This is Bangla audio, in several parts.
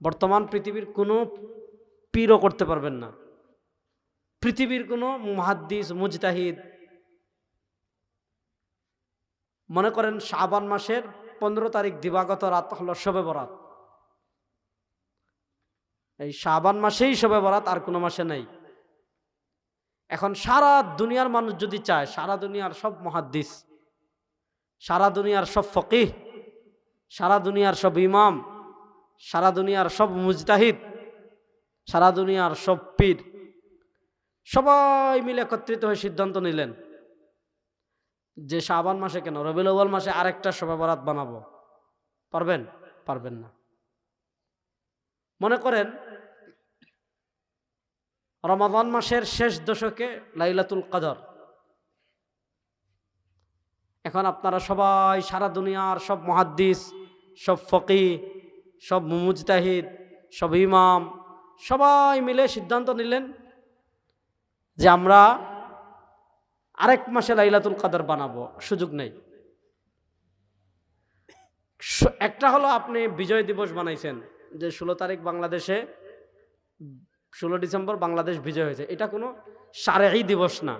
বর্তমান পৃথিবীর কোনো পীরও করতে পারবেন না, পৃথিবীর কোনো মুহাদ্দিস মুজতাহিদ। মনে করেন শাবান মাসের 15 তারিখ দিবাগত রাত হলো শবে বরাত। এই শাবান মাসেই শবে বরাত, আর কোনো মাসে নাই। এখন সারা দুনিয়ার মানুষ যদি চায়, সারা দুনিয়ার সব মুহাদ্দিস, সারা দুনিয়ার সব ফকিহ, সারা দুনিয়ার সব ইমাম, সারা দুনিয়ার সব মুজতাহিদ, সারা দুনিয়ার সব পীর সবাই মিলে একত্রিত হয়ে সিদ্ধান্ত নিলেন যে শাবান মাসে কেন, রবিউল আউয়াল মাসে আরেকটা শবে বরাত বানাবো। পারবেন? পারবেন না। মনে করেন রমাদান মাসের শেষ দশকে লাইলাতুল কদর। এখন আপনারা সবাই, সারা দুনিয়ার সব মুহাদ্দিস, সব ফকিহ, সব মুজতাহিদ, সব ইমাম সবাই মিলে সিদ্ধান্ত নিলেন যে আমরা আরেক মাসে লাইলাতুল কদর বানাবো। সুযোগ নেই। একটা হলো আপনি বিজয় দিবস বানাইছেন, যে 16 তারিখ বাংলাদেশে, 16 ডিসেম্বর বাংলাদেশ বিজয় হয়েছে, এটা কোনো শারঈ দিবস না।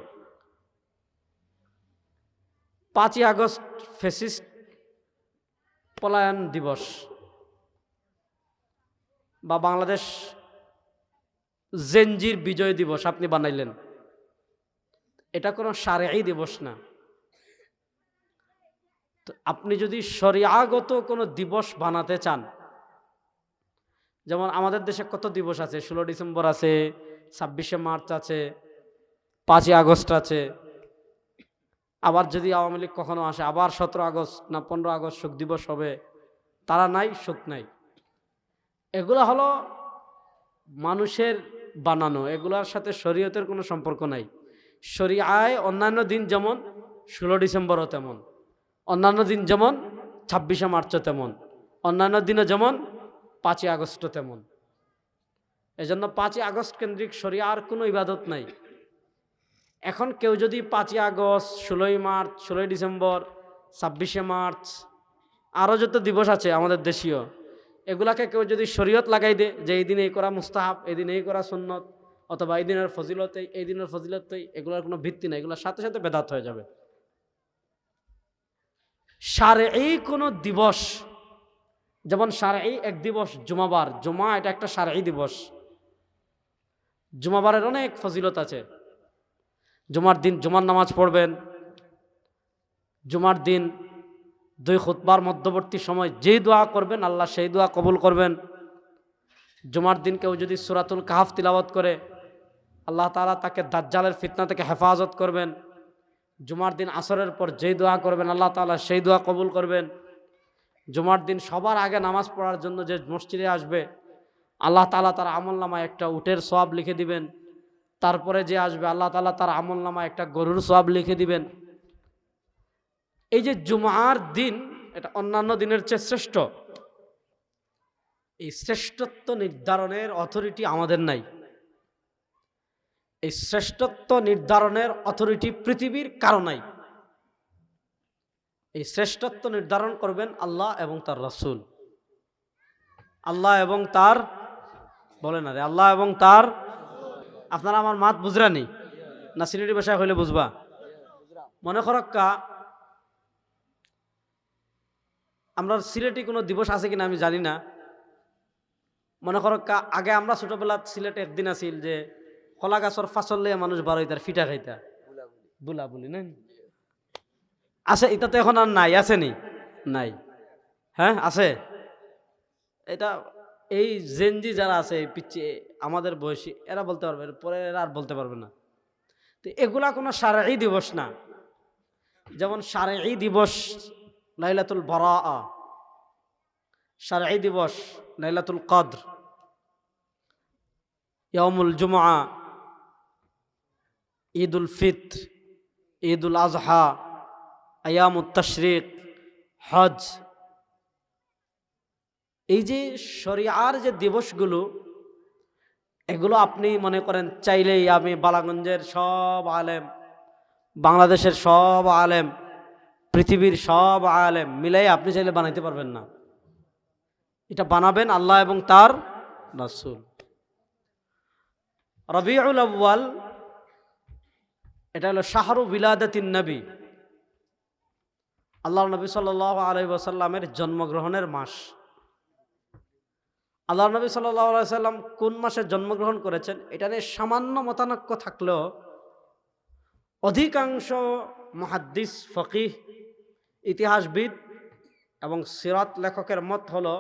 5ই আগস্ট ফ্যাসিস্ট পলায়ন দিবস, বা বাংলাদেশ জেনজির বিজয় দিবস আপনি বানাইলেন, এটা কোনো শারঈ দিবস না। তো আপনি যদি শরিয়াগত কোনো দিবস বানাতে চান, যেমন আমাদের দেশে কত দিবস আছে, 16 ডিসেম্বর আছে, 26শে মার্চ আছে, 5ই আগস্ট আছে, আবার যদি আওয়ামী লীগ কখনো আসে আবার 17 আগস্ট না 15 আগস্ট শোক দিবস হবে। তারা নাই, শোক নাই। এগুলো হলো মানুষের বানানো, এগুলোর সাথে শরীয়তের কোনো সম্পর্ক নাই। শরিয়ায় অন্যান্য দিন যেমন 16 ডিসেম্বরও তেমন, অন্যান্য দিন যেমন 26শে মার্চও তেমন, অন্যান্য দিনও যেমন 5ই আগস্টও তেমন। এজন্য 5ই আগস্ট কেন্দ্রিক শরিয়ার কোনো ইবাদত নাই। এখন কেউ যদি 5ই আগস্ট, 16ই মার্চ, 16ই ডিসেম্বর, 26শে মার্চ, আরও যত দিবস আছে আমাদের দেশীয়, এগুলাকে কেউ যদি শরীয়ত লাগাই দে যে এই দিন এই করা মুস্তাহাব, এই দিন এই করা সুন্নত, অথবা এই দিনের ফজিলত এই দিনের ফজিলত, এগুলোর কোনো ভিত্তি নেই, এগুলোর সাথে সাথে বেদাত হয়ে যাবে। শারঈ কোনো দিবস, যেমন শারঈ এক দিবস জুমাবার, জুমা এটা একটা শারঈ দিবস। জুমাবারের অনেক ফজিলত আছে। জুমার দিন জুমার নামাজ পড়বেন, জুমার দিন 2 খুতবার মধ্যবর্তী সময় যেই দোয়া করবেন আল্লাহ সেই দোয়া কবুল করবেন। জুমার দিন কেউ যদি সূরাতুল কাহফ তিলাওয়াত করে আল্লাহ তাআলা তাকে দাজ্জালের ফিতনা থেকে হেফাজত করবেন। জুমার দিন আসরের পর যেই দোয়া করবেন আল্লাহ তাআলা সেই দোয়া কবুল করবেন। জুমার দিন সবার আগে নামাজ পড়ার জন্য যে মসজিদে আসবে আল্লাহ তাআলা তার আমলনামায় একটা উটের সওয়াব লিখে দিবেন। তারপরে যে আসবে আল্লাহ তাআলা তার আমলনামায় একটা গরুর সওয়াব লিখে দিবেন। এই যে জুমার দিন, এটা অন্যান্য দিনের চেয়ে শ্রেষ্ঠ। এই শ্রেষ্ঠত্ব নির্ধারণের অথরিটি আমাদের নাই। এই শ্রেষ্ঠত্ব নির্ধারণের অথরিটি পৃথিবীর কারো নাই। এই শ্রেষ্ঠত্ব নির্ধারণ করবেন আল্লাহ এবং তার রাসূল। আল্লাহ এবং তার, বলে না রে, আল্লাহ এবং তার। আপনারা আমার মাত বুঝরানি না সিলেটি ভাষায় হইলে বুঝবা? মনে করক্কা আমরা সিলেটি কোনো দিবস আছে কিনা আমি জানি না। মনে করক্কা আগে আমরা ছোটবেলা সিলেটে একদিন আসিল যে কলা গাছর ফাঁসল লিয়ে মানুষ বার হইতার, ফিটা খাইতা, বুলা বলি না আছে। এটা তো এখন আর নাই, আসেনি? নাই। হ্যাঁ আছে। এটা এই জেনজি যারা আছে, এই পিচ্ছি আমাদের বয়সী, এরা বলতে পারবে, পরে এরা আর বলতে পারবে না। তো এগুলা কোনো শারঈ দিবস না। যেমন শারঈ দিবস লাইলাতুল বারাআ, শারঈ দিবস লাইলাতুল কদর, ইয়াউমুল জুমআ, ঈদুল ফিত্র, ঈদুল আজহা, আয়ামুত তাশরিক, হজ। এই যে শরিয়ার যে দিবসগুলো, এগুলো আপনি মনে করেন চাইলেই আমি বালাগঞ্জের সব আলেম, বাংলাদেশের সব আলেম, পৃথিবীর সব আলেম মিলাই আপনি চাইলে বানাইতে পারবেন না। এটা বানাবেন আল্লাহ এবং তার রাসূল। রবিউল আউয়াল এটা হলো শাহরু বিলাদাতিন নবী, আল্লাহর নবী সাল্লাল্লাহু আলাইহি ওয়াসাল্লামের জন্মগ্রহণের মাস। আল্লাহর নবী সাল্লাল্লাহু আলাইহি ওয়াসাল্লাম কোন মাসে জন্মগ্রহণ করেছেন এটা নিয়ে সামান্য মতানৈক্য থাকলেও অধিকাংশ মুহাদ্দিস, ফকিহ, ইতিহাসবিদ এবং সিরাত লেখকের মত হলো,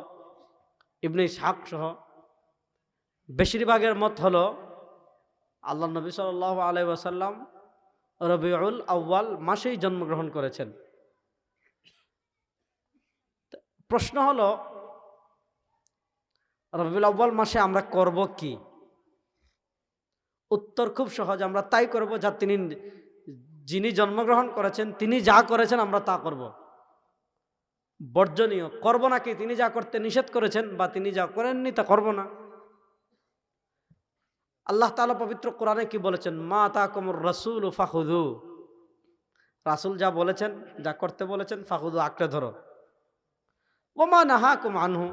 ইবনে ইসহাক সহ বেশিরভাগের মত হলো আল্লাহর নবী সাল্লাল্লাহু আলাইহি ওয়াসাল্লাম রবিউল আউয়াল মাসেই জন্মগ্রহণ করেছেন। প্রশ্ন হলো রবিউল আউয়াল মাসে আমরা করব কি? উত্তর খুব সহজ, আমরা তাই করব যা যিনি জন্মগ্রহণ করেছেন তিনি যা করেছেন আমরা তা করব। বর্জনীয় করব নাকি তিনি যা করতে নিষেধ করেছেন বা তিনি যা করেননি তা করব না। আল্লাহ তাআলা পবিত্র কোরআনে কি বলেছেন? মা আতাকুমুর রাসূল ফাখুযু, রাসূল যা বলেছেন, যা করতে বলেছেন, ফাখুযু আঁকড়ে ধরো। ওয়া মা নাহাকুম আনহু,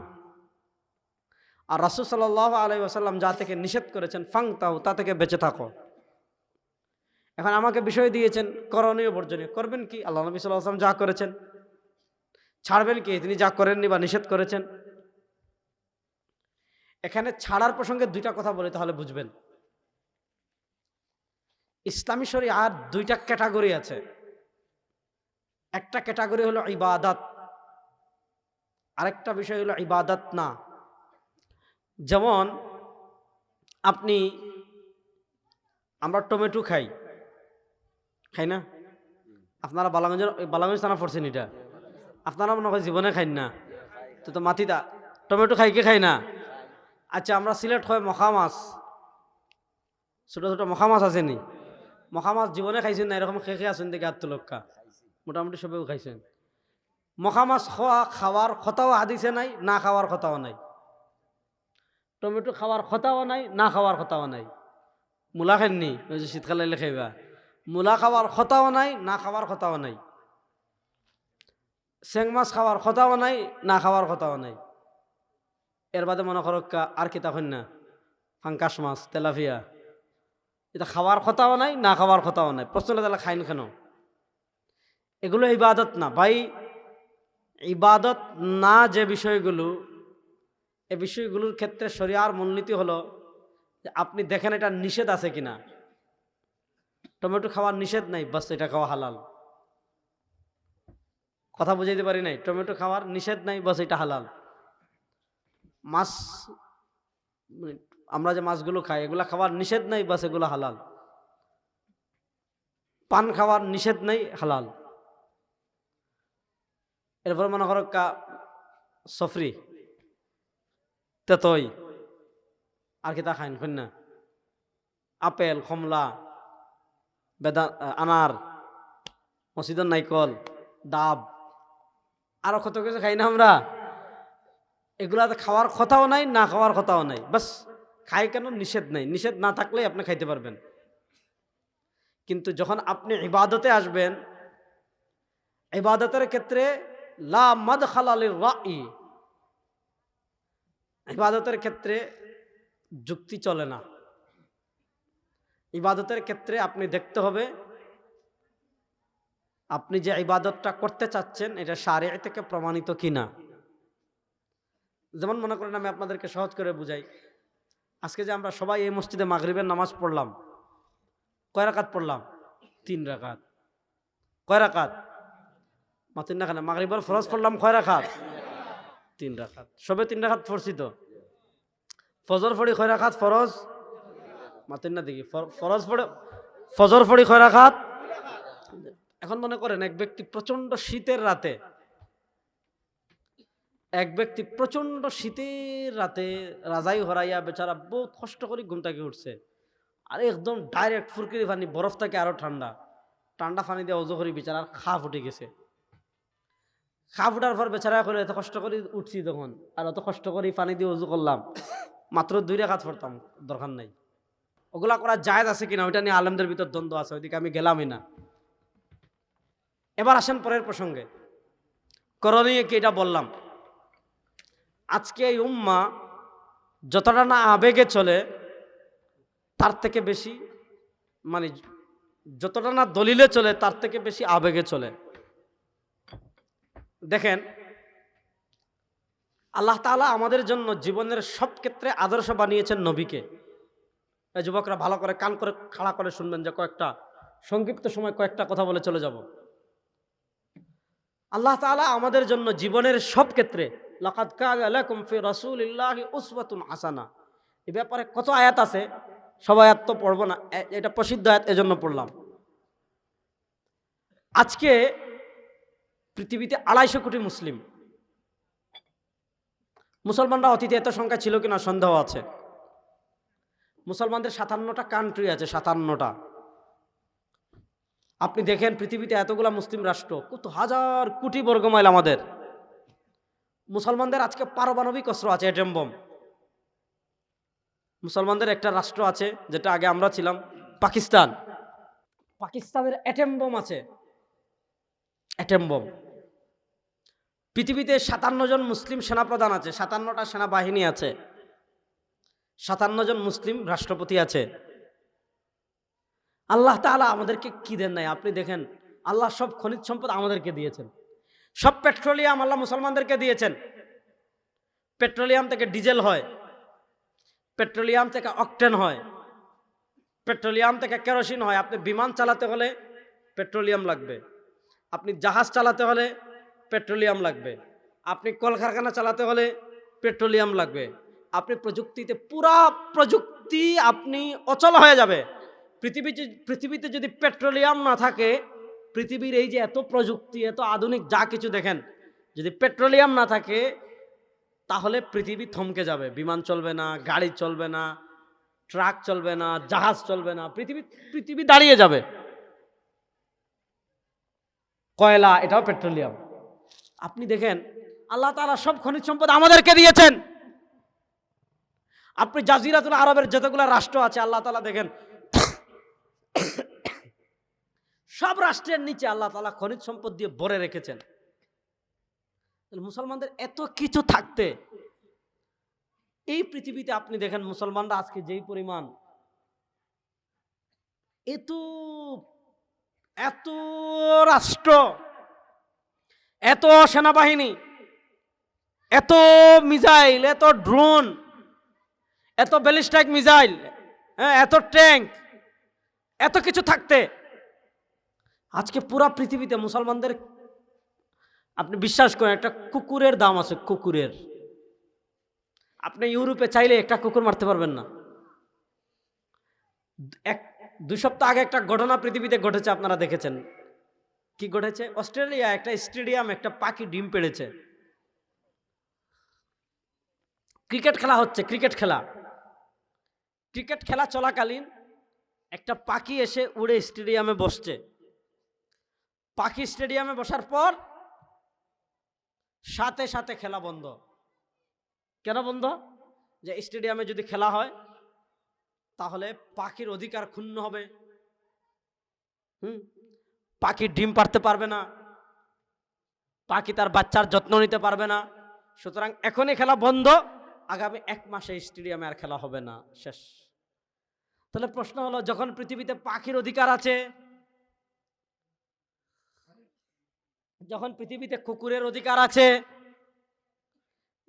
আর রাসূল সাল্লাল্লাহু আলাইহি ওয়াসাল্লাম যা থেকে নিষেধ করেছেন, ফাংতাহু, তা থেকে বেঁচে থাকো। এখন আমাকে বিষয় দিয়েছেন করণীয় বর্জনীয়, করবেন কি? আল্লাহ নবী সাল্লাল্লাহু আলাইহি ওয়াসাল্লাম যা করেছেন। ছাড়বেন কি? তিনি যা করেননি বা নিষেধ করেছেন। এখানে ছাড়ার প্রসঙ্গে দুইটা কথা বলি, তাহলে বুঝবেন। ইসলামী শরীআর দুইটা ক্যাটাগরি আছে। একটা ক্যাটাগরি হলো ইবাদত, আরেকটা বিষয় হলো ইবাদত না। যেমন আমরা টমেটো খাই না? আপনারা বালাগঞ্জ থানা পড়ছেন, এটা আপনারা মনে হয় জীবনে খাই না, তো মাটিটা টমেটো খাই কে খাই না? আচ্ছা, আমরা সিলেট হয় মখা মাছ, ছোট ছোট মখা মাছ আসেনি? মখা মাছ জীবনে খাইছেন না? এরকম খেয়ে আসেন দেখে আত্মলক্ষা মোটামুটি সবেও খাইছেন। মখা মাছ খাওয়ার কথাও হাদিসে নাই, না খাওয়ার কথাও নাই। টমেটো খাওয়ার কথাও নাই, না খাওয়ার কথাও নাই। মূলা খাননি, ওই যে শীতকালে এলে খাইবা। মূলা খাওয়ার কথাও নাই, না খাওয়ার কথাও নাই। চেং মাছ খাওয়ার কথাও নাই, না খাওয়ার কথাও নাই। এর বাদে মনে করো আর কি তখন না, ফাঙ্কাস মাছ, তেলাপিয়া, এটা খাওয়ার কথাও নাই, না খাওয়ার কথাও নাই। প্রশ্ন তাহলে খাইন কেন? এগুলো ইবাদত না ভাই। ইবাদত না যে বিষয়গুলো, এই বিষয়গুলোর ক্ষেত্রে শরিয়ার মূলনীতি হলো যে আপনি দেখেন এটা নিষেধ আছে কিনা। টমেটো খাওয়ার নিষেধ নাই, বাস এটা খাওয়া হালাল। কথা বুঝাইতে পারি নাই? টমেটো খাওয়ার নিষেধ নাই, বাস এটা হালাল। মাছ, আমরা যে মাছগুলো খাই এগুলা খাওয়ার নিষেধ নাই, বাস এগুলো হালাল। পান খাওয়ার নিষেধ নাই, হালাল। এরপর মনে করো সফরি, তেতই, আর কি তা খাইন না? আপেল, কমলা, আনার, মসজিদের নাইকল, ডাব, আরো কত কিছু খাই না আমরা। এগুলা খাওয়ার কথাও নাই, না খাওয়ার কথাও নাই, বাস খাই কেন? নিষেধ নাই। নিষেধ না থাকলেই আপনি খাইতে পারবেন। কিন্তু যখন আপনি ইবাদতে আসবেন, ইবাদতের ক্ষেত্রে লা মাদখালা লির-রাই, ইবাদতের ক্ষেত্রে যুক্তি চলে না। ইবাদতের ক্ষেত্রে আপনি দেখতে হবে আপনি যে ইবাদতটা করতে চাচ্ছেন এটা শারিয়া থেকে প্রমাণিত কিনা। যেমন মনে করেন, আমি আপনাদেরকে সহজ করে বুঝাই। আজকে যে আমরা সবাই এই মসজিদে মাগরিবের নামাজ পড়লাম, কয় রাকাত পড়লাম? 3 রাকাত। কয় রাকাত? মাতিন না কেন? মাগরিবের ফরজ পড়লাম কয় রাকাত? 3 রাকাত। সবে 3 রাকাত পড়ছি তো। ফজর পড়ি কয় রাকাত? ফরজ মাতিন না দেখি। ফজর পড়ি কয় রাকাত? এখন মনে করেন এক ব্যক্তি প্রচন্ড শীতের রাতে, রাজাই হরাইয়া বেচারা বহুত কষ্ট করে ঘুম থেকে উঠছে, আর একদম ডাইরেক্ট ফুরকিরি পানি, বরফ থেকে আরো ঠান্ডা পানি দিয়ে অজু করি, বেচারার খা ফুটে গেছে। খা ফুটার পর বেচারা করে এত কষ্ট করে উঠছি তখন, আর অত কষ্ট করে পানি দিয়ে অজু করলাম, মাত্র 2 রাকাত পড়তাম, দরকার নাই। ওগুলা করা জায়েজ আছে কিনা ওইটা নিয়ে আলেমদের ভিতর দ্বন্দ্ব আছে, ওইদিকে আমি গেলামই না। এবার আসেন পরের প্রসঙ্গে, করণীয় কি এটা বললাম। আজকে এই উম্মা যতটা না আবেগে চলে তার থেকে বেশি, মানে যতটা না দলিলে চলে তার থেকে বেশি আবেগে চলে। দেখেন, আল্লাহ তাআলা আমাদের জন্য জীবনের সব ক্ষেত্রে আদর্শ বানিয়েছেন নবীকে। এই যুবকরা ভালো করে কান করে খাড়া করে শুনবেন, যে কয়েকটা সংক্ষিপ্ত সময় কয়েকটা কথা বলে চলে যাব। আল্লাহ তাআলা আমাদের জন্য জীবনের সব ক্ষেত্রে লাকাদ কানা লাকুম ফি রাসূলিল্লাহি উসওয়াতুন হাসানা, এই ব্যাপারে কত আয়াত আছে, সব আয়াত তো পড়বো না, এটা প্রসিদ্ধ আয়াত, এজন্য পড়লাম। আজকে পৃথিবীতে 250 কোটি মুসলিম। মুসলমানরা অতীতে এত সংখ্যা ছিল কিনা সন্দেহ আছে। মুসলমানদের 57টা কান্ট্রি আছে, 57টা। আপনি দেখেন পৃথিবীতে এতগুলা মুসলিম রাষ্ট্র, কত হাজার কোটি বর্গমাইল আমাদের। মুসলমানদের আজকে পারমাণবিক অস্ত্র আছে, অ্যাটম বম। মুসলমানদের একটা রাষ্ট্র আছে, যেটা আগে আমরা ছিলাম, পাকিস্তান। পাকিস্তানের অ্যাটম বম আছে, অ্যাটম বম। পৃথিবীতে 57 জন মুসলিম সেনাপ্রধান আছে, 57টা সেনাবাহিনী আছে, 57 জন মুসলিম রাষ্ট্রপতি আছে। আল্লাহ তাআলা আমাদেরকে কি দেন নাই? আপনি দেখেন, আল্লাহ সব খনিজ সম্পদ আমাদেরকে দিয়েছেন। সব পেট্রোলিয়াম আল্লাহ মুসলমানদেরকে দিয়েছেন। পেট্রোলিয়াম থেকে ডিজেল হয়, পেট্রোলিয়াম থেকে অকটেন হয়, পেট্রোলিয়াম থেকে কেরোসিন হয়। আপনি বিমান চালাতে হলে পেট্রোলিয়াম লাগবে, আপনি জাহাজ চালাতে হলে পেট্রোলিয়াম লাগবে, আপনি কলকারখানা চালাতে হলে পেট্রোলিয়াম লাগবে। আপনি প্রযুক্তিতে, পুরা প্রযুক্তি আপনি অচল হয়ে যাবে। পৃথিবীতে যদি পেট্রোলিয়াম না থাকে, পৃথিবীর এই যে এত প্রযুক্তি, এত আধুনিক যা কিছু দেখেন, যদি পেট্রোলিয়াম না থাকে তাহলে পৃথিবী থমকে যাবে। বিমান চলবে না, গাড়ি চলবে না, ট্রাক চলবে না, জাহাজ চলবে না, পৃথিবী দাঁড়িয়ে যাবে। কয়লা, এটাও পেট্রোলিয়াম। আপনি দেখেন, আল্লাহ তাআলা সব খনিজ সম্পদ আমাদেরকে দিয়েছেন। আপনি জাজিরাতুল আরবের যতগুলো রাষ্ট্র আছে, আল্লাহ তাআলা দেখেন সব রাষ্ট্রের নিচে আল্লাহ তাআলা খনিজ সম্পদ দিয়ে ভরে রেখেছেন। মুসলমানদের এত কিছু থাকতে এই পৃথিবীতে আপনি দেখেন মুসলমানরা আজকে যেই পরিমাণ, এত এত রাষ্ট্র, এত সেনাবাহিনী, এত মিসাইল, এত ড্রোন, এত ব্যালিস্টিক মিসাইল, এত ট্যাঙ্ক, এত কিছু থাকতে আজকে পুরা পৃথিবীতে মুসলমানদের, আপনি বিশ্বাস করেন, একটা কুকুরের দাম আছে, কুকুরের। আপনি ইউরোপে চাইলে একটা কুকুর মারতে পারবেন না। 2 সপ্তাহ আগে একটা ঘটনা পৃথিবীতে ঘটেছে, আপনারা দেখেছেন। কি ঘটেছে? অস্ট্রেলিয়া একটা স্টেডিয়াম, একটা পাখি ডিম পেড়েছে। ক্রিকেট খেলা হচ্ছে, ক্রিকেট খেলা চলাকালীন একটা পাখি এসে উড়ে স্টেডিয়ামে বসছে। পাখি স্টেডিয়ামে বসার পর সাথে সাথে খেলা বন্ধ। কেন বন্ধ? যে স্টেডিয়ামে যদি খেলা হয় তাহলে পাখির অধিকার ক্ষুণ্ণ হবে, পাখি ডিম পাড়তে পারবে না, পাখি তার বাচ্চার যত্ন নিতে পারবে না। সুতরাং এখনই খেলা বন্ধ, আগামী 1 মাসে স্টেডিয়ামে আর খেলা হবে না, শেষ। তাহলে প্রশ্ন হলো, যখন পৃথিবীতে পাখির অধিকার আছে, যখন পৃথিবীতে কুকুরের অধিকার আছে,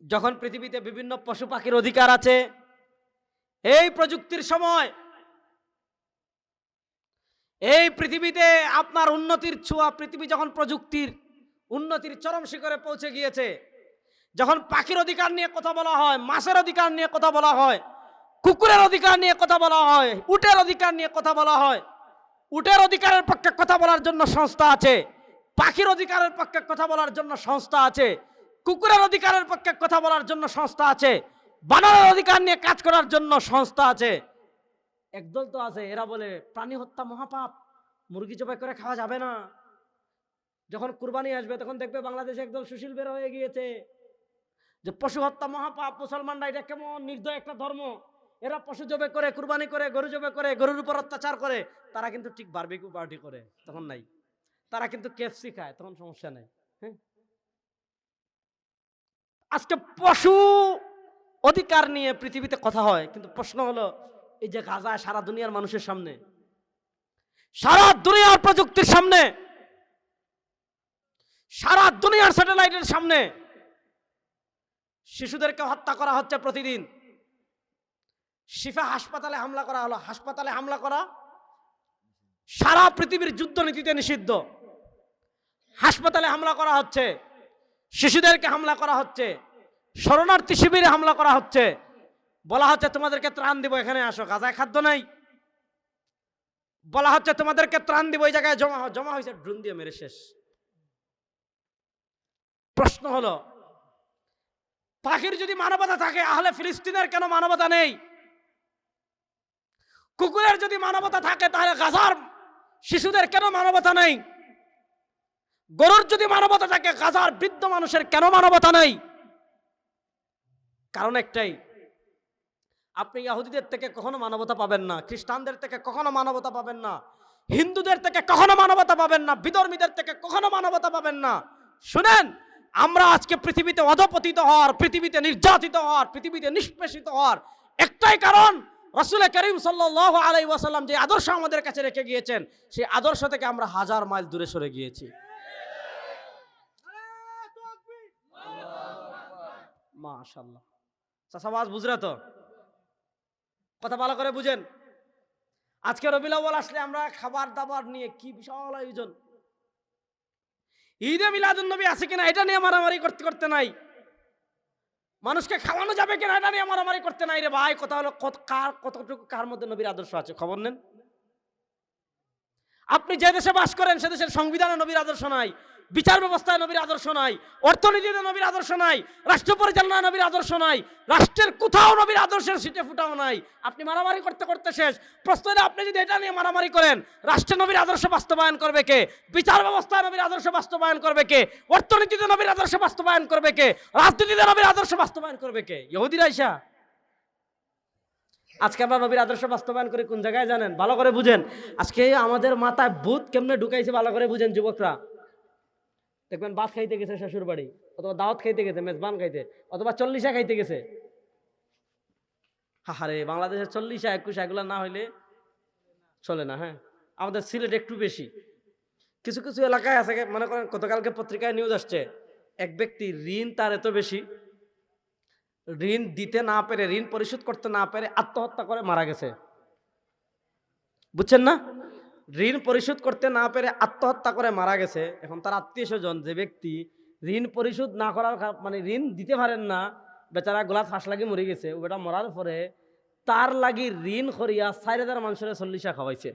যখন পৃথিবীতে বিভিন্ন পশু পাখির অধিকার আছে, এই প্রযুক্তির সময়, এই পৃথিবীতে আপনার উন্নতির ছোঁয়া, পৃথিবী যখন প্রযুক্তির উন্নতির চরম শিখরে পৌঁছে গিয়েছে, যখন পাখির অধিকার নিয়ে কথা বলা হয়, মাছের অধিকার নিয়ে কথা বলা হয়, কুকুরের অধিকার নিয়ে কথা বলা হয়, উটের অধিকার নিয়ে কথা বলা হয়, উটের অধিকারের পক্ষে কথা বলার জন্য সংস্থা আছে, পাখির অধিকারের পক্ষে কথা বলার জন্য সংস্থা আছে, কুকুরের অধিকারের পক্ষে কথা বলার জন্য সংস্থা আছে, বানরের অধিকার নিয়ে কাজ করার জন্য সংস্থা আছে। একদল তো আছে, এরা বলে প্রাণী হত্যা মহাপাপ, মুরগি জবাই করে খাওয়া যাবে না। যখন কুরবানি আসবে তখন দেখবে বাংলাদেশে একদল সুশীল বের হয়ে গিয়েছে যে পশু হত্যা মহাপাপ, মুসলমানরা এটা কেমন নির্দয় একটা ধর্ম, এরা পশু জবে করে, কুরবানি করে, গরু জবে করে, গরুর উপর অত্যাচার করে। তারা কিন্তু ঠিক বারবিকিউ পার্টি করে, তখন নাই। তারা কিন্তু কেএফসি খায়, তখন সমস্যা নেই। আজকে পশু অধিকার নিয়ে পৃথিবীতে কথা হয়, কিন্তু প্রশ্ন হলো এই যে গাজায় সারা দুনিয়ার মানুষের সামনে, সারা দুনিয়ার প্রযুক্তির সামনে, সারা দুনিয়ার স্যাটেলাইটের সামনে শিশুদেরকে হত্যা করা হচ্ছে প্রতিদিন। শিফা হাসপাতালে হামলা করা হলো, হাসপাতালে হামলা করা সারা পৃথিবীর যুদ্ধনীতিতে নিষিদ্ধ। হাসপাতালে হামলা করা হচ্ছে, শিশুদেরকে হামলা করা হচ্ছে, শরণার্থী শিবিরে হামলা করা হচ্ছে, বলা হচ্ছে তোমাদেরকে ত্রাণ দিব, এখানে আসো, গাজায় খাদ্য নাই, বলা হচ্ছে তোমাদেরকে ত্রাণ দিব, এই জায়গায় জমা হয়েছে, ড্রোন দিয়ে মেরে শেষ। প্রশ্ন হলো পাখির যদি মানবতা থাকে তাহলে ফিলিস্তিনের কেন মানবতা নেই? কুকুরের যদি মানবতা থাকে তাহলে গাজার শিশুদের কেন মানবতা নেই? গরুর যদি মানবতা থাকে গাজার বৃদ্ধ মানুষের কেন মানবতা নেই? কারণ একটাই, আপনি ইহুদিদের থেকে কখনো মানবতা পাবেন না, খ্রিস্টানদের থেকে কখনো মানবতা পাবেন না, হিন্দুদের থেকে কখনো মানবতা পাবেন না, বিধর্মীদের থেকে কখনো মানবতা পাবেন না। শুনেন, আমরা আজকে পৃথিবীতে অধপতিত হওয়ার, পৃথিবীতে নির্যাতিত হওয়ার, পৃথিবীতে নিষ্পেষিত হওয়ার একটাই কারণ, রাসূল করিম সাল্লাল্লাহু আলাইহি ওয়াসাল্লাম যে আদর্শ আমাদের কাছে রেখে গিয়েছেন, সেই আদর্শ থেকে আমরা হাজার মাইল দূরে সরে গিয়েছি। মাশাআল্লাহ। চাচাবাজ বুঝরা তো? কথা ভালো করে বুঝেন। আজকে রবিউল আউয়াল আসলে আমরা খাবার দাবার নিয়ে কি বিশাল আয়োজন। ঈদে মিলাদুন নবী আছে কিনা এটা নিয়ে মারামারি করতে করতে নাই, মানুষকে খাওয়ানো যাবে কিনা এটা নিয়ে মারামারি করতে নাই রে ভাই। কথা হলো কতটুকু কার মধ্যে নবীর আদর্শ আছে খবর নেন। আপনি যে দেশে বাস করেন সে দেশের সংবিধানে নবীর আদর্শ নাই, বিচার ব্যবস্থায় নবীর আদর্শ নাই, অর্থনীতিতে নবীর আদর্শ নাই, রাষ্ট্র পরিচালনায় নবীর আদর্শ নাই, রাষ্ট্রের কোথাও নবীর আদর্শের সিটে ফুটাও নাই। আপনি মারামারি করতে করতে শেষ। প্রশ্ন হলো আপনি যদি এটা নিয়ে মারামারি করেন, রাষ্ট্রে নবীর আদর্শ বাস্তবায়ন করবে কে? বিচার ব্যবস্থায় নবীর আদর্শ বাস্তবায়ন করবে কে? অর্থনীতিতে নবীর আদর্শ বাস্তবায়ন করবে কে? রাজনীতিতে নবীর আদর্শ বাস্তবায়ন করবে কে? ইহুদিরা আইসা। আজকে আমরা নবীর আদর্শ বাস্তবায়ন করে কোন জায়গায় জানেন? ভালো করে বুঝেন। আজকে আমাদের মাথায় ভূত কেমনে ঢুকাইছে ভালো করে বুঝেন যুবকরা। দেখবেন ভাত খাইতে গেছে শ্বশুর বাড়ি, অথবা দাওয়াত খাইতে গেছে, মেজবান খাইতে, অথবা 40 খাইতে গেছে। হাহারে, বাংলাদেশের 40 21 এগুলো না হইলে চলে না। হ্যাঁ, আমাদের সিলেট একটু বেশি। কিছু কিছু এলাকায় আছে, মনে করেন গতকালকে পত্রিকায় নিউজ আসছে, এক ব্যক্তি ঋণ তার এত বেশি, ঋণ দিতে না পেরে, ঋণ পরিশোধ করতে না পেরে আত্মহত্যা করে মারা গেছে। বুঝছেন না? ঋণ পরিশোধ করতে না পেরে আত্মহত্যা করে মারা গেছে। এখন তার আত্মীয় স্বজন, যে ব্যক্তি ঋণ পরিশোধ না করার মানে ঋণ দিতে পারেন না, বেচারা গোলা ফাঁস লাগি মরে গেছে, ওটা মরার পরে তার লাগি ঋণ করিয়া 4000 মানুষের 40 খাওয়াইছে।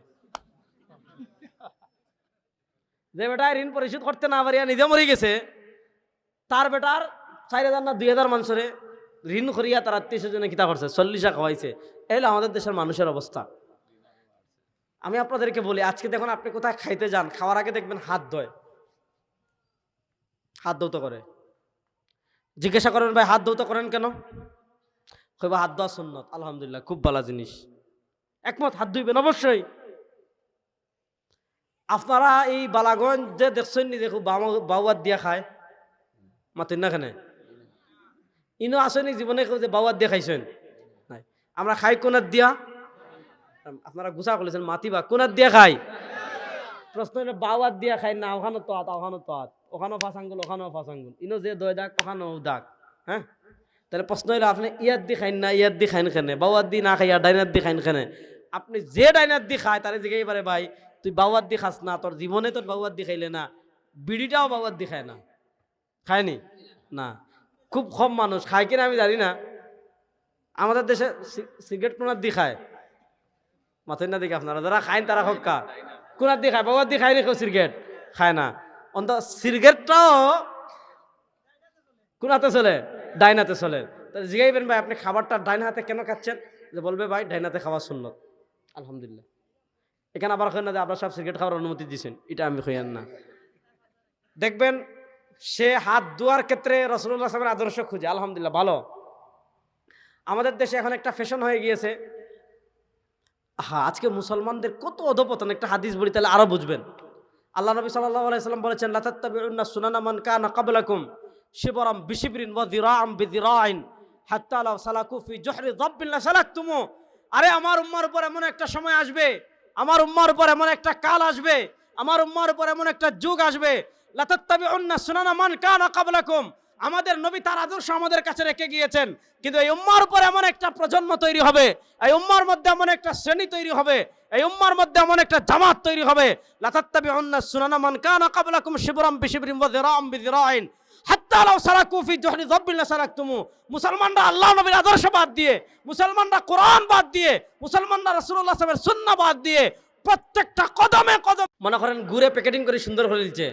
যে বেটা ঋণ পরিশোধ করতে না পারিয়া নিজে মরে গেছে, তার বেটার 4000 না 2000 মানুষের ঋণ করিয়া তার আত্মীয় স্বজনে কিতা করছে, 40 খাওয়াইছে। এই আমাদের দেশের মানুষের অবস্থা। আমি আপনাদেরকে বলি, আজকে দেখুন আপনি কোথায় খাইতে যান, খাওয়ার আগে দেখবেন হাত ধোয়, হাত ধৌত করে। জিজ্ঞাসা করেন ভাই হাত ধৌত করেন কেন? কইবা হাত ধোয়া সুন্নত। আলহামদুলিল্লাহ, খুব ভালো জিনিস, একমত, হাত ধুইবেন অবশ্যই। আপনারা এই বালাগঞ্জ যে দেখছেন নি, দেখো বাউয়াত দিয়া খায়, মাতেন না খানে ইনো আসেনি জীবনে যে বাউয়াত দিয়া খাইছেন নাই? আমরা খাই কোনার দিয়া, আপনারা গুছা করেছেন মাতিবা, কোনার দিয়া খাই? প্রশ্ন হলো বাউয়াত দিয়া খাই না, ওখানে তো ওখানে তো ওখানেও ফাঁস আঙ্গুল, ওখানেও ফাঁস আঙ্গুল, ইনো যে দয় দাগ ওখানেও দাগ। হ্যাঁ, তাহলে প্রশ্ন হলো আপনি ইয়াদ দি খাইন না, ইয়াদ দি খাইন কেনে? বাউয়াত দি না খাই আর ডাইনার দি খাইন কেনে? আপনি যে ডাইনার দি খায় তারে জিজ্ঞাসা পারে, ভাই তুই বাউয়াত দি খাস না, তোর জীবনে তোর বাউয়াত দি খাইলে না, বিড়িটাও বাউয়াত দি খায় না, খায়নি না। খুব কম মানুষ খায় কিনা আমি জানি না। আমাদের দেশে সিগারেট কোনার দি খায়, মাথেন না দিকে আপনারা যারা খাইন তারা হক্কা কোনার দি খায়, বাউয়াত দি খায় নি? কেউ সিগারেট খায় না। অন্ত সিগারেটটাও কোনাতে চলে, ডাইনাতে চলে। তাহলে জিজ্ঞাইবেন ভাই আপনি খাবারটা ডাইন হাতে কেন খাচ্ছেন? যে বলবে ভাই ডাইনাতে খাওয়া সুন্নত। আলহামদুলিল্লাহ। এখানে আবার হয় না যে আপনারা সব সিগারেট খাওয়ার অনুমতি দিচ্ছেন, এটা আমি হইয়ান না। দেখবেন সে হাত ধোয়ার ক্ষেত্রে রাসূলুল্লাহ সাল্লাল্লাহু আলাইহি ওয়াসাল্লামের আদর্শ খুঁজে। আলহামদুলিল্লাহ, ভালো। আমাদের দেশে এখন একটা ফ্যাশন হয়ে গিয়েছে। হ্যাঁ, আজকে মুসলমানদের কত অধপতন, একটা হাদিস বলি তাহলে আরো বুঝবেন। আল্লাহ নবী সাল্লাল্লাহু আলাইহি ওয়াসাল্লাম বলেছেন, লা তাত্তাবিউন্না সুনানা মান কানা ক্বাবলাকুম, শিবরাম বিশিবরিন ওয়া যিরাআম বিযিরাইন হাত্তা লাউ সালাকু ফি জুহরি যাব্বিন লাসালাকতুমু। আরে আমার উম্মার উপর এমন একটা সময় আসবে, আমার উম্মার উপর এমন একটা কাল আসবে, আমার উম্মার উপর এমন একটা যুগ আসবে, লাতাত্তাবিউন্না সুনানা মান কানা ক্বাবলাকুম। আমাদের নবী তার আদর্শ আমাদের কাছে রেখে গিয়েছেন, কিন্তু এই উম্মার উপর এমন একটা প্রজন্ম তৈরি হবে, এই উম্মার মধ্যে এমন একটা শ্রেণী তৈরি হবে, এই উম্মার মধ্যে এমন একটা জামাত তৈরি হবে, লাতাত্তাবিউন্না সুনানা মান কানা ক্বাবলাকুম শিবরাম বিশিবরিন ওয়া যিরাআম বিযিরাইন হাত্তা লাউ সালাকু ফি জুহরি যাব্বিন লাসালাকতুমু। মুসলমানরা আল্লাহ নবীর আদর্শ বাদ দিয়ে, মুসলমানরা কোরআন বাদ দিয়ে, মুসলমানরা রাসূলুল্লাহ সাল্লাল্লাহু আলাইহি ওয়াসাল্লামের সুন্নাহ বাদ দিয়ে প্রত্যেকটা কদমে কদম মনে করেন গুড়ে প্যাকেটিং করে সুন্দর করে দিচ্ছে।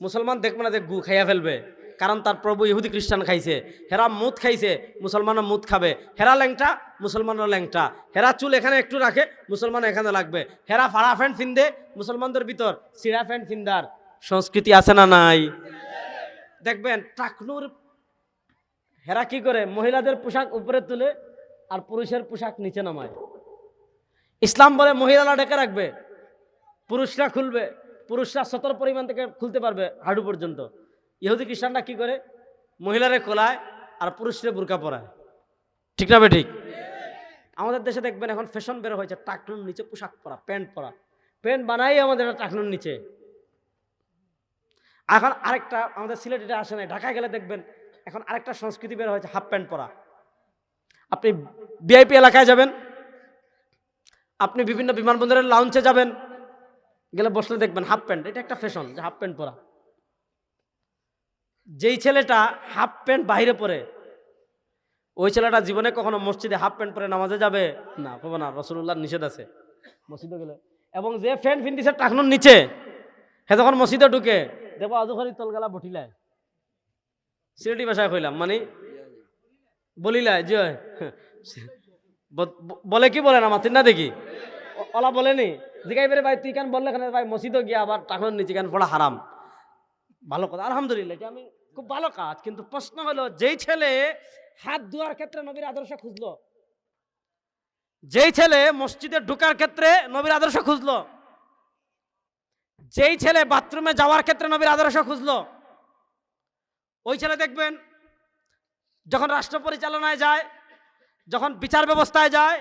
মুসলমান দেখবে না যে গু খাইয়া ফেলবে, কারণ তার প্রভু ইহুদি খ্রিস্টান খাইছে, হেরা মুদ খাইছে, মুসলমানরা মুদ খাবে। হেরা ল্যাংটা, মুসলমানরা ল্যাংটা। হেরা চুল এখানে একটু রাখে, মুসলমান এখানে লাগবে। হেরা ফাড়া ফ্যান্ট ফিন্দে, মুসলমানদের ভিতর সিরা ফ্যান্ট ফিন্দার সংস্কৃতি আছে না নাই? দেখবেন টাকনুর হেরা কি করে, মহিলাদের পোশাক উপরে তুলে আর পুরুষের পোশাক নিচে নামায়। ইসলাম বলে মহিলারা ঢেকে রাখবে, পুরুষরা খুলবে, পুরুষরা সতর পরিমাণ থেকে খুলতে পারবে হাঁটু পর্যন্ত। ইহুদি খ্রিস্টানরা কি করে, মহিলারে খোলায় আর পুরুষরে বুরকা পরায়। ঠিক না ঠিক? আমাদের দেশে দেখবেন এখন ফ্যাশন বের হয়েছে টাকনুর নিচে পোশাক পরা, প্যান্ট পরা। প্যান্ট বানাই আমাদের টাকনুর নিচে। এখন আরেকটা আমাদের সিলেট এটা আসে না, ঢাকায় গেলে দেখবেন এখন আরেকটা সংস্কৃতি বের হয়েছে হাফ প্যান্ট পরা। আপনি ভিআইপি এলাকায় যাবেন, আপনি বিভিন্ন বিমানবন্দরের লাউঞ্জে যাবেন, গেলে বসলে দেখবেন হাফ প্যান্ট, এটা একটা ফ্যাশন যে হাফ প্যান্ট পরা। যেই ছেলেটা হাফ প্যান্ট বাইরে পরে, ওই ছেলেটা জীবনে কখনো মসজিদে হাফ প্যান্ট পরে নামাজে যাবে না, পাবো না, রাসূলুল্লাহর নিষেধ আছে মসজিদে গেলে। এবং যে প্যান্ট ফিনতিছে টাকনুর নিচে, হে যখন মসজিদে ঢুকে দেখবো আজুখারি তলগালা বটিলায়, সিলেটি ভাষায় কইলাম, মানে বলিলায় যে বলে কি বলে না মাতির না দেখি ওলা বলেনি জিগাই বেরে ভাই তুই কেন বললে এখানে ভাই মসজিদে গিয়া আবার টাকনুর নিচে কেন পড়া হারাম। ভালো কথা, আলহামদুলিল্লাহ, এটা আমি খুব ভালো কাজ। কিন্তু প্রশ্ন হলো, যেই ছেলে হাত ধোয়ার ক্ষেত্রে নবীর আদর্শ খুঁজলো, যেই ছেলে মসজিদে ঢোকার ক্ষেত্রে নবীর আদর্শ খুঁজলো, যেই ছেলে বাথরুমে যাওয়ার ক্ষেত্রে নবীর আদর্শ খুঁজলো, ওই ছেলে দেখবেন যখন রাষ্ট্র পরিচালনায় যায়, যখন বিচার ব্যবস্থায় যায়,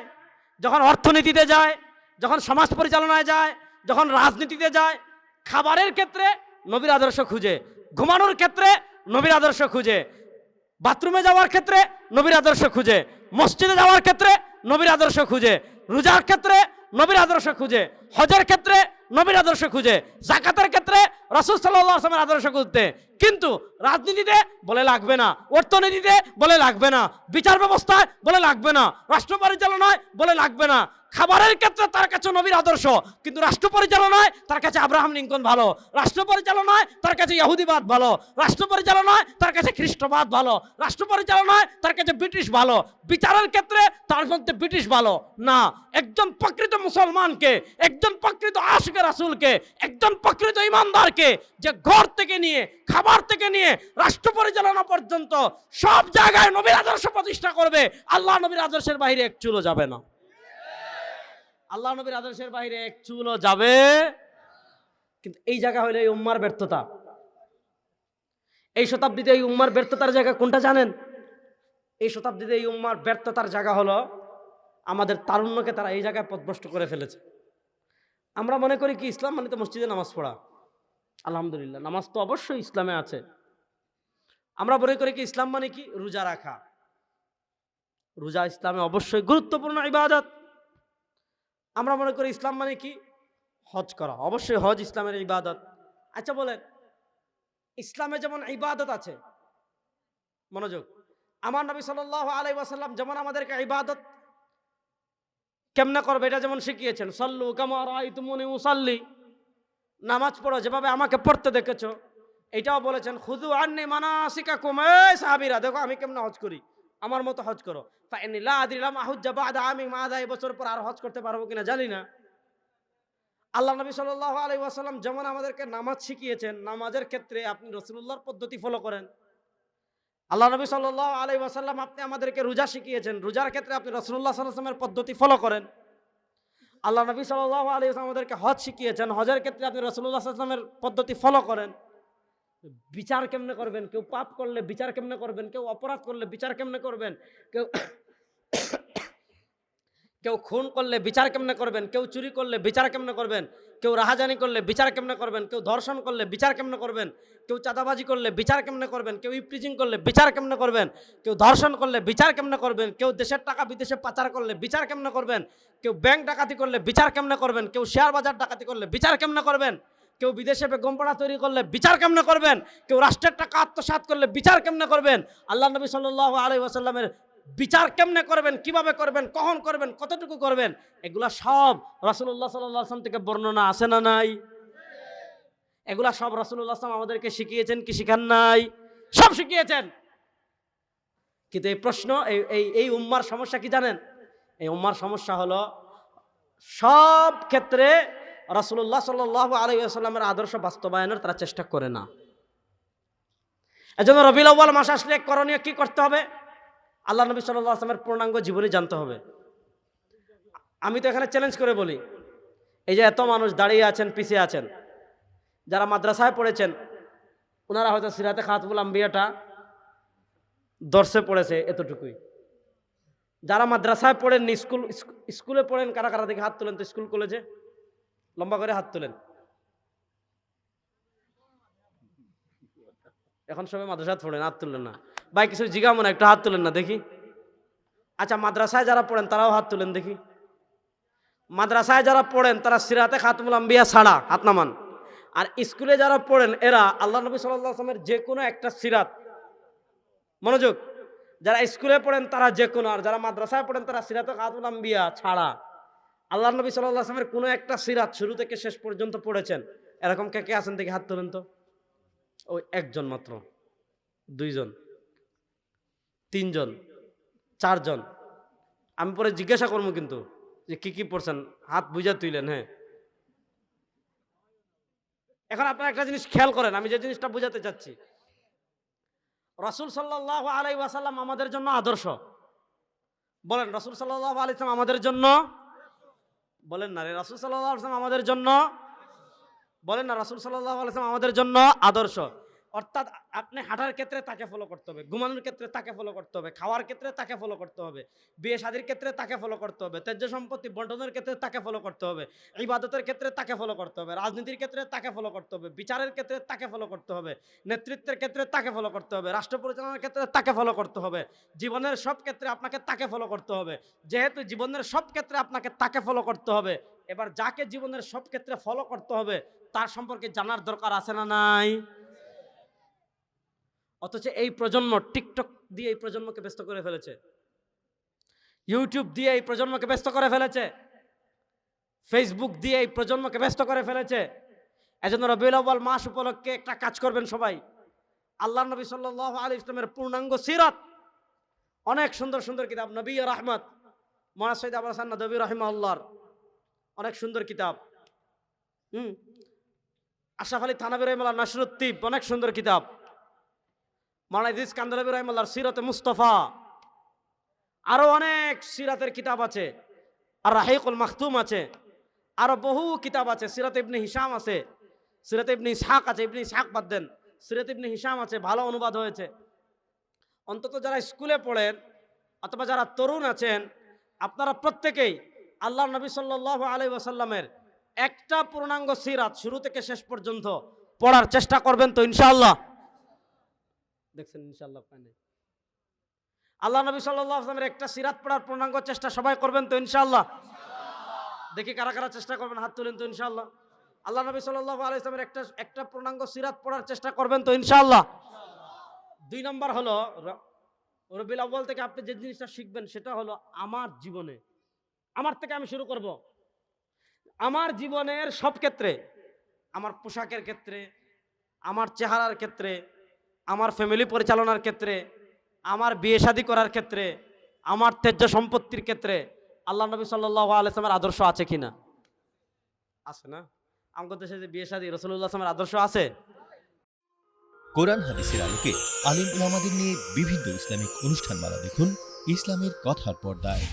যখন অর্থনীতিতে যায়, যখন সমাজ পরিচালনায় যায়, যখন রাজনীতিতে যায়, খাবারের ক্ষেত্রে নবীর আদর্শ খুঁজে, ঘুমানোর ক্ষেত্রে নবীর আদর্শ খুঁজে, বাথরুমে যাওয়ার ক্ষেত্রে নবীর আদর্শ খুঁজে, মসজিদে যাওয়ার ক্ষেত্রে নবীর আদর্শ খুঁজে, রোজার ক্ষেত্রে নবীর আদর্শ খুঁজে, হজের ক্ষেত্রে নবীর আদর্শ খুঁজে, যাকাতের ক্ষেত্রে রাসূল সাল্লাল্লাহু আলাইহি ওয়াসাল্লামের আদর্শ খুঁজতে। কিন্তু রাজনীতিতে বলে লাগবে না, অর্থনীতিতে বলে লাগবে না, বিচার ব্যবস্থায় বলে লাগবে না, রাষ্ট্র পরিচালনায় বলে লাগবে না। খাবারের ক্ষেত্রে তার কাছে নবীর আদর্শ, কিন্তু রাষ্ট্র পরিচালনায় তার কাছে আব্রাহাম লিঙ্কন ভালো, রাষ্ট্র পরিচালনায় তার কাছে ইহুদিবাদ ভালো, রাষ্ট্র পরিচালনায় তার কাছে খ্রিস্টবাদ ভালো, রাষ্ট্র পরিচালনায় তার কাছে ব্রিটিশ ভালো, বিচারের ক্ষেত্রে তার মধ্যে ব্রিটিশ ভালো না। একজন প্রকৃত মুসলমানকে, একজন প্রকৃত আশিকে রাসূলকে, একজন প্রকৃত ইমানদারকে, যে ঘর থেকে নিয়ে, খাবার থেকে নিয়ে, রাষ্ট্র পরিচালনা পর্যন্ত সব জায়গায় নবীর আদর্শ প্রতিষ্ঠা করবে, আল্লাহ নবীর আদর্শের বাইরে এক চুলও যাবে না। আল্লাহ নবীর আদর্শের বাইরে এক চুলও যাবে। কিন্তু এই জায়গা হইলে এই উম্মার ব্যর্থতা। এই শতাব্দীতে এই উম্মার ব্যর্থতার জায়গা কোনটা জানেন? এই শতাব্দীতে এই উম্মার ব্যর্থতার জায়গা হলো আমাদের তারুণ্যকে তারা এই জায়গায় পথভ্রষ্ট করে ফেলেছে। আমরা মনে করি কি ইসলাম মানে তো মসজিদে নামাজ পড়া। আলহামদুলিল্লাহ, নামাজ তো অবশ্যই ইসলামে আছে। আমরা মনে করি কি ইসলাম মানে কি রোজা রাখা। রোজা ইসলামে অবশ্যই গুরুত্বপূর্ণ ইবাদত। আমরা মনে করি ইসলাম মানে কি হজ করা, অবশ্যই হজ ইসলামের ইবাদত। আচ্ছা বলেন, ইসলামে যেমন ইবাদত আছে, মনোযোগ, আমার নবী সাল্লাল্লাহু আলাইহি ওয়াসাল্লাম যেমন আমাদেরকে ইবাদত কেমনে করবে এটা যেমন শিখিয়েছেন, সাল্লু কামা রাআইতুমুনি উসাল্লি, নামাজ পড়ো যেভাবে আমাকে পড়তে দেখেছো, এটাও বলেছেন খুযু আন্নী মানাসিকাকুম, এই সাহাবীরা দেখো আমি কেমনে হজ করি, আমার মতো হজ করো। ফাইন্নী লা আদরি লাম আহুজ্জা বা'দা আমি মাদা, এই বছর পর আর হজ করতে পারবো কিনা জানি না। আল্লাহ নবী সাল্লাল্লাহু আলাইহি ওয়াসাল্লাম যেমন আমাদেরকে নামাজ শিখিয়েছেন, নামাজের ক্ষেত্রে আপনি রাসূলুল্লাহর পদ্ধতি ফলো করেন। আল্লাহ নবী সাল্লাল্লাহু আলাইহি ওয়াসাল্লাম আপনি আমাদেরকে রোজা শিখিয়েছেন, রোজার ক্ষেত্রে আপনি রাসূলুল্লাহ সাল্লাল্লাহু আলাইহি ওয়াসাল্লামের পদ্ধতি ফলো করেন। আল্লাহ নবী সাল্লাল্লাহু আলাইহি ওয়াসাল্লাম আমাদেরকে হজ শিখিয়েছেন, হজের ক্ষেত্রে আপনি রাসূলুল্লাহ সাল্লাল্লাহু আলাইহি ওয়াসাল্লামের পদ্ধতি ফলো করেন। বিচার কেমনে করবেন, কেউ পাপ করলে বিচার কেমনে করবেন, কেউ অপরাধ করলে বিচার কেমনে করবেন, কেউ কেউ খুন করলে বিচার কেমনে করবেন, কেউ চুরি করলে বিচার কেমনে করবেন, কেউ রাহাজানি করলে বিচার কেমনে করবেন, কেউ ধর্ষণ করলে বিচার কেমনে করবেন, কেউ চাঁদাবাজি করলে বিচার কেমনে করবেন, কেউ ইফটিজিং করলে বিচার কেমনে করবেন, কেউ ধর্ষণ করলে বিচার কেমনে করবেন, কেউ দেশের টাকা বিদেশে পাচার করলে বিচার কেমনে করবেন, কেউ ব্যাংক ডাকাতি করলে বিচার কেমনে করবেন, কেউ শেয়ার বাজার ডাকাতি করলে বিচার কেমনে করবেন, কেউ বিদেশে বেগমপাড়া তৈরি করলে বিচার কেমনে করবেন, কেউ রাষ্ট্রের টাকা আত্মসাৎ করলে বিচার কেমনে করবেন। আল্লাহ নবী সাল্লাল্লাহু আলাইহি ওয়াসাল্লামের বিচার কেমনে করবেন, কিভাবে করবেন, কখন করবেন, কতটুকু করবেন, এগুলা সব রাসূলুল্লাহ সাল্লাল্লাহু আলাইহি ওয়াসাল্লাম থেকে বর্ণনা আছে না নাই? এগুলা সব রাসূলুল্লাহ সাল্লাল্লাহু আমাদেরকে শিখিয়েছেন কি শিখান নাই? সব শিখিয়েছেন। কিন্তু এই প্রশ্ন, এই উম্মার সমস্যা কি জানেন? এই উম্মার সমস্যা হলো সব ক্ষেত্রে রাসূলুল্লাহ সাল্লাল্লাহু আলাইহি ওয়াসাল্লামের আদর্শ বাস্তবায়নের তারা চেষ্টা করে না। এজন্য রবিউল আউয়াল মাস আসলে করণীয় কি করতে হবে? আল্লাহ নবী সাল্লাল্লাহু আলাইহি ওয়াসাল্লামের পূর্ণাঙ্গ জীবনী জানতে হবে। আমি তো এখানে চ্যালেঞ্জ করে বলি, এই যে এত মানুষ দাঁড়িয়ে আছেন, পিছিয়ে আছেন, যারা মাদ্রাসায় পড়েছেন ওনারা হয়তো সিরাতে খাতমুল আম্বিয়াটা দর্শে পড়েছে এতটুকুই। যারা মাদ্রাসায় পড়েননি, স্কুলে পড়েন, কারা কারা দেখে হাত তোলেন তো, স্কুল কলেজে লম্বা করে হাত তোলেন। এখন সবাই মাদ্রাসায় পড়েন, হাত তুললেন না ভাই, কিছু জিজ্ঞামো না, একটু হাত তুলেন না দেখি। আচ্ছা, মাদ্রাসায় যারা পড়েন তারাও হাত তুলেন দেখি। মাদ্রাসায় যারা পড়েন তারা সিরাতে খাতমুল আম্বিয়া ছাড়া হাত নামান। আর স্কুলে যারা পড়েন এরা আল্লাহ নবী সাল্লাল্লাহু আলাইহি ওয়াসাল্লামের যে কোনো একটা সিরাত, মনোযোগ, যারা স্কুলে পড়েন তারা যে কোনো, আর যারা মাদ্রাসায় পড়েন তারা সিরাতে খাতমুল আম্বিয়া ছাড়া আল্লাহ নবী সাল্লাল্লাহু আলাইহি ওয়াসাল্লামের কোনো একটা সিরাত শুরু থেকে শেষ পর্যন্ত পড়েছেন। এরকম কে কে আছেন দেখি হাত তোলেন তো। ওই একজন মাত্র, দুইজন, তিনজন, চারজন। আমি পরে জিজ্ঞাসা করবো কিন্তু যে কি কি পড়ছেন, হাত বুঝা তুইলেন। হ্যাঁ, এখন আপনারা একটা জিনিস খেয়াল করেন, আমি যে জিনিসটা বুঝাতে চাচ্ছি, রাসূল সাল্লাল্লাহু আলাইহি ওয়াসাল্লাম আমাদের জন্য আদর্শ। বলেন রাসূল সাল্লাল্লাহু আলাইহি ওয়াসাল্লাম আমাদের জন্য, বলেন না রে, রাসূল সাল্লাল্লাহু আলাইহি ওয়াসাল্লাম আমাদের জন্য, বলেন না, রাসূল সাল্লাল্লাহু আলাইহি ওয়াসাল্লাম আমাদের জন্য আদর্শ। অর্থাৎ আপনি হাঁটার ক্ষেত্রে তাকে ফলো করতে হবে, ঘুমানোর ক্ষেত্রে তাকে ফলো করতে হবে, খাওয়ার ক্ষেত্রে তাকে ফলো করতে হবে, বিয়ে শাদীর ক্ষেত্রে তাকে ফলো করতে হবে, ত্যায্য সম্পত্তি বন্টনের ক্ষেত্রে তাকে ফলো করতে হবে, ইবাদতের ক্ষেত্রে তাকে ফলো করতে হবে, রাজনীতির ক্ষেত্রে তাকে ফলো করতে হবে, বিচারের ক্ষেত্রে তাকে ফলো করতে হবে, নেতৃত্বের ক্ষেত্রে তাকে ফলো করতে হবে, রাষ্ট্র পরিচালনার ক্ষেত্রে তাকে ফলো করতে হবে, জীবনের সব ক্ষেত্রে আপনাকে তাকে ফলো করতে হবে। যেহেতু জীবনের সব ক্ষেত্রে আপনাকে তাকে ফলো করতে হবে, এবার যাকে জীবনের সব ক্ষেত্রে ফলো করতে হবে তার সম্পর্কে জানার দরকার আছে না নাই? অথচ এই প্রজন্ম টিকটক দিয়ে এই প্রজন্মকে ব্যস্ত করে ফেলেছে, ইউটিউব দিয়ে এই প্রজন্মকে ব্যস্ত করে ফেলেছে, ফেসবুক দিয়ে এই প্রজন্মকে ব্যস্ত করে ফেলেছে। এজন্য রবিউল আউয়াল মাস উপলক্ষে একটা কাজ করবেন সবাই, আল্লাহর নবী সাল্লাল্লাহু আলাইহি ওয়াসাল্লামের পূর্ণাঙ্গ সিরাত, অনেক সুন্দর সুন্দর কিতাব, নবী রাহমাত মাওলানা সৈয়দ আবুল হাসান নদভী রাহিমাহুল্লাহর অনেক সুন্দর কিতাব, আশরাফ আলী থানভী রাহিমাহুল্লাহ নাশরুত তিব অনেক সুন্দর কিতাব, মাওলানা ইদ্রিস কান্দলাবী রাহিমাহুল্লাহর সিরাতে মুস্তাফা, আরো অনেক সিরাতের কিতাব আছে, আর রাহিকুল মাখতুম আছে, আরো বহু কিতাব আছে, সিরাত ইবনে হিশাম আছে, সিরাত ইবনে ইসহাক আছে, ইবনে ইসহাক বাদ দেন, সিরাত ইবনে হিশাম আছে, ভালো অনুবাদ হয়েছে। অন্তত যারা স্কুলে পড়েন অথবা যারা তরুণ আছেন আপনারা প্রত্যেকেই আল্লাহর নবী সাল্লাল্লাহু আলাইহি ওয়াসাল্লামের একটা পূর্ণাঙ্গ সিরাত শুরু থেকে শেষ পর্যন্ত পড়ার চেষ্টা করবেন তো ইনশাআল্লাহ। দেখছেন ইনশাআল্লাহ, আল্লাহ নবী সাল্লাল্লাহু আলাইহি ওয়াসাল্লামের একটা সিরাত পড়ার পূর্ণাঙ্গ চেষ্টা সবাই করবেন তো ইনশাআল্লাহ। দেখি কারা কারা চেষ্টা করবেন, হাত তুলেন তো ইনশাআল্লাহ। আল্লাহ নবী সাল্লাল্লাহু আলাইহি ওয়াসাল্লামের একটা পূর্ণাঙ্গ সিরাত পড়ার চেষ্টা করবেন তো ইনশাআল্লাহ। 2 নম্বর হলো রবিউল আউয়াল থেকে আপনি যে জিনিসটা শিখবেন সেটা হলো আমার জীবনে, আমার থেকে আমি শুরু করব, আমার জীবনের সব ক্ষেত্রে, আমার পোশাকের ক্ষেত্রে, আমার চেহারার ক্ষেত্রে, আমার ফ্যামিলি পরিচালনার ক্ষেত্রে, আমার বিয়ে শাদী করার ক্ষেত্রে, আমার ত্যায্য সম্পত্তির ক্ষেত্রে আল্লাহ নবী সাল্লাল্লাহু আলাইহি ওয়াসাল্লামের আদর্শ আছে কিনা? আছে না? আমাদের দেশে যে বিয়ে শাদী রাসূলুল্লাহ সাল্লাল্লাহু আলাইহি ওয়াসাল্লামের আদর্শ আছে। কোরআন হাদিসের আলোকে আলিম উলামাদের নিয়ে বিভিন্ন ইসলামিক অনুষ্ঠানমালা দেখুন ইসলামের কথার পর্দায়।